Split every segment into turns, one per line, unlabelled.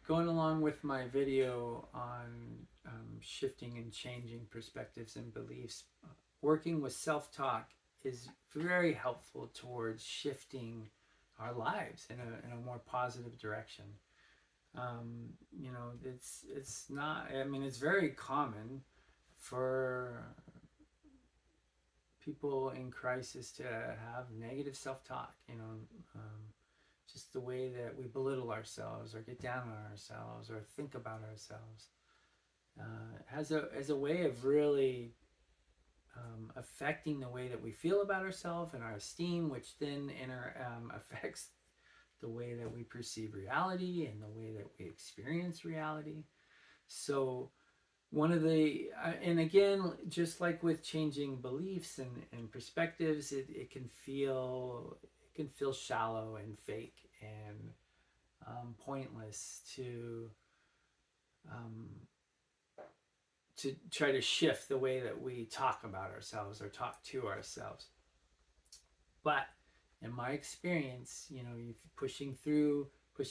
going along with my video on shifting and changing perspectives and beliefs, working with self talk is very helpful towards shifting our lives in a more positive direction. It's not. I mean, it's very common for people in crisis to have negative self talk. Just the way that we belittle ourselves or get down on ourselves or think about ourselves has a way of really affecting the way that we feel about ourselves and our esteem, which then affects the way that we perceive reality and the way that we experience reality. So one of the and again, just like with changing beliefs and perspectives, it can feel shallow and fake and pointless um, to try to shift the way that we talk about ourselves or talk to ourselves. But in my experience, you pushing through the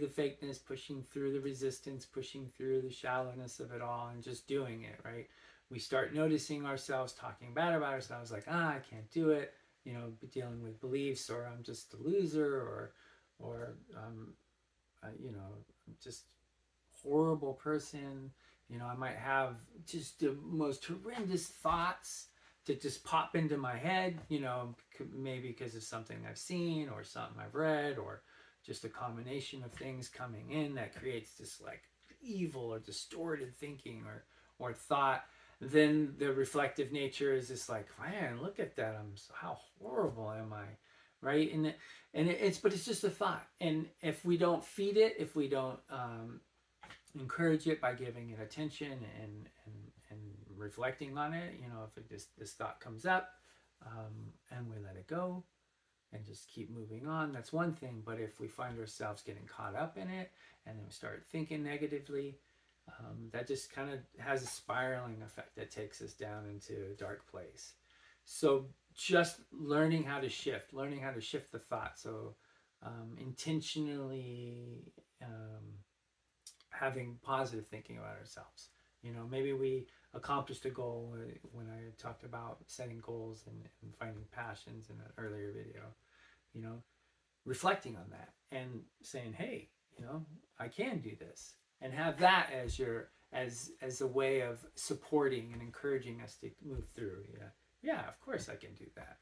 fakeness, pushing through the resistance, pushing through the shallowness of it all, and just doing it, right? We start noticing ourselves talking bad about ourselves, like, I can't do it, dealing with beliefs, or I'm just a loser, or I'm just horrible person. I might have just the most horrendous thoughts that just pop into my head, maybe because of something I've seen or something I've read or just a combination of things coming in that creates this like evil or distorted thinking or thought. Then the reflective nature is just like, man, look at that. How horrible am I? Right. But it's just a thought. And if we don't feed it, if we don't encourage it by giving it attention and reflecting on it, if this thought comes up, and we let it go and just keep moving on, that's one thing. But if we find ourselves getting caught up in it and then we start thinking negatively, that just kind of has a spiraling effect that takes us down into a dark place. So just learning how to shift the thought. So intentionally having positive thinking about ourselves. Maybe we accomplished a goal when I talked about setting goals and finding passions in an earlier video. You know, reflecting on that and saying, "Hey, I can do this," and have that as your as a way of supporting and encouraging us to move through. Yeah, of course I can do that.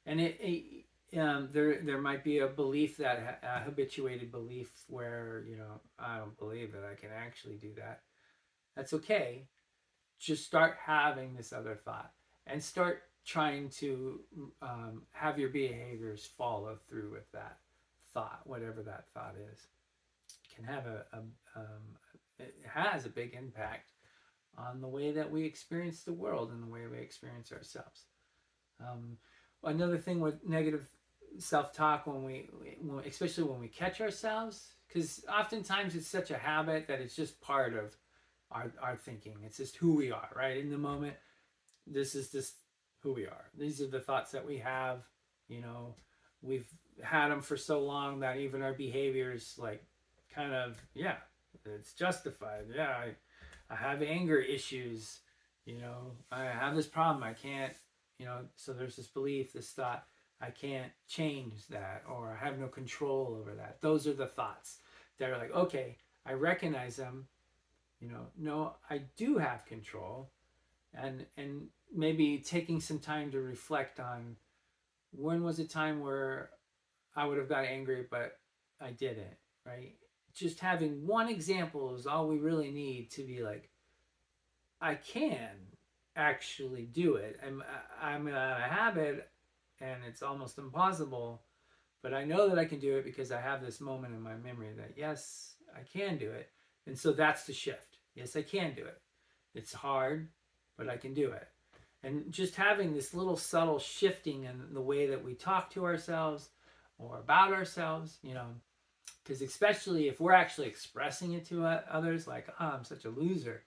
And there might be a belief that a habituated belief where I don't believe that I can actually do that. That's okay. Just start having this other thought and start trying to have your behaviors follow through with that thought, whatever that thought is. It can have it has a big impact on the way that we experience the world and the way we experience ourselves. Um, Another thing with negative self-talk, especially when we catch ourselves, because oftentimes it's such a habit that it's just part of our thinking. It's just who we are, right? In the moment, this is just who we are. These are the thoughts that we have. You know, we've had them for so long that even our behaviors, like, kind of, yeah, it's justified. Yeah, I have anger issues. I have this problem. I can't, so there's this belief, this thought, I can't change that, or I have no control over that. Those are the thoughts that are like, okay, I recognize them. No, I do have control, and maybe taking some time to reflect on when was a time where I would have got angry, but I didn't, right? Just having one example is all we really need to be like, I can actually do it. I'm in a habit, and it's almost impossible, but I know that I can do it because I have this moment in my memory that yes, I can do it, and so that's the shift. Yes, I can do it. It's hard, but I can do it. And just having this little subtle shifting in the way that we talk to ourselves or about ourselves, because especially if we're actually expressing it to others, like, oh, I'm such a loser,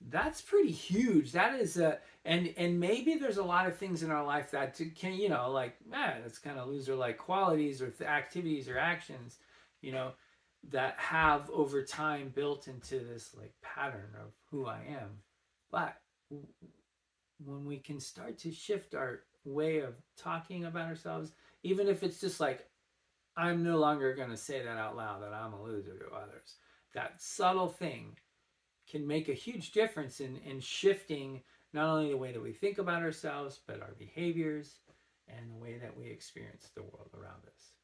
that's pretty huge. That is and maybe there's a lot of things in our life that can, like, man, it's kind of loser like qualities or activities or actions, you know that have over time built into this like pattern of who I am. But when we can start to shift our way of talking about ourselves, even if it's just like, I'm no longer going to say that out loud that I'm a loser to others, that subtle thing can make a huge difference in shifting not only the way that we think about ourselves, but our behaviors and the way that we experience the world around us.